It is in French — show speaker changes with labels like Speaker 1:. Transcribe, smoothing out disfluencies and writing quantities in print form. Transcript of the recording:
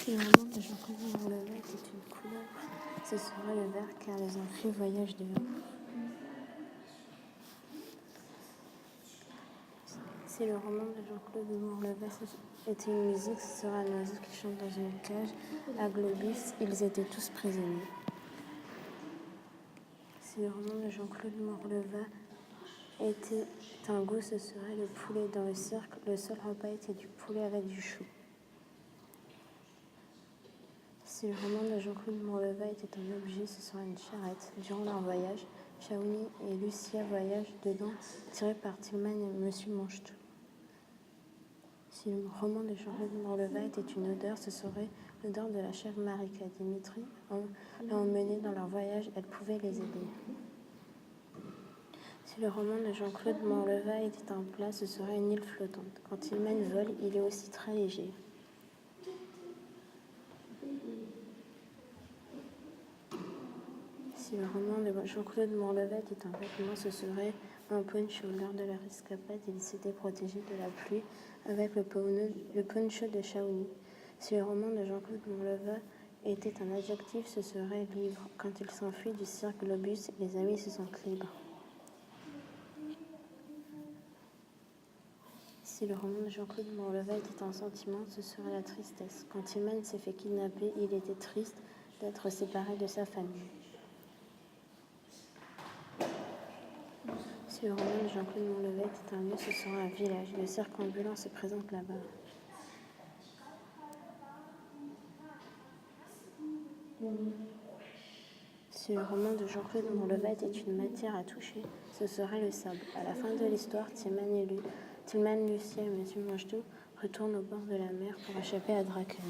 Speaker 1: Si le roman de Jean-Claude Morlevet est une couleur, ce sera le vert car les amphibies voyagent dehors. Si le roman de Jean-Claude Morlevet était une musique, ce sera un oiseau qui chante dans une cage à globus. Ils étaient tous prisonniers. Si le roman de Jean-Claude Morlevet était un goût, ce serait le poulet dans le cercle. Le seul repas était du poulet avec du chou. Si le roman de Jean-Claude Morlevet était un objet, ce serait une charrette. Durant leur voyage, Shaouni et Lucia voyagent dedans, tirés par Tillman et Monsieur Manchetou. Si le roman de Jean-Claude Morlevet était une odeur, ce serait l'odeur de la chèvre Marika. Dimitri l'a emmenée dans leur voyage, elle pouvait les aider. Si le roman de Jean-Claude Morlevet était un plat, ce serait une île flottante. Quand Tillman vole, il est aussi très léger. Si le roman de Jean-Claude Morlevet est un vêtement, ce serait un poncho. Lors de leur escapade, ils s'étaient protégés de la pluie avec le poncho de Shaouni. Si le roman de Jean-Claude Morlevet était un adjectif, ce serait libre. Quand ils s'enfuient du cirque Globus, les amis se sentent libres. Si le roman de Jean-Claude Morlevet était un sentiment, ce serait la tristesse. Quand Tillman s'est fait kidnapper, il était triste d'être séparé de sa famille. Si le roman de Jean-Claude Morlevet est un lieu, ce sera un village. Le cirque ambulant se présente là-bas. Si le roman de Jean-Claude Morlevet est une matière à toucher, ce serait le sable. À la fin de l'histoire, Tillman, Lucia et Monsieur Manchetou retournent au bord de la mer pour échapper à Draken.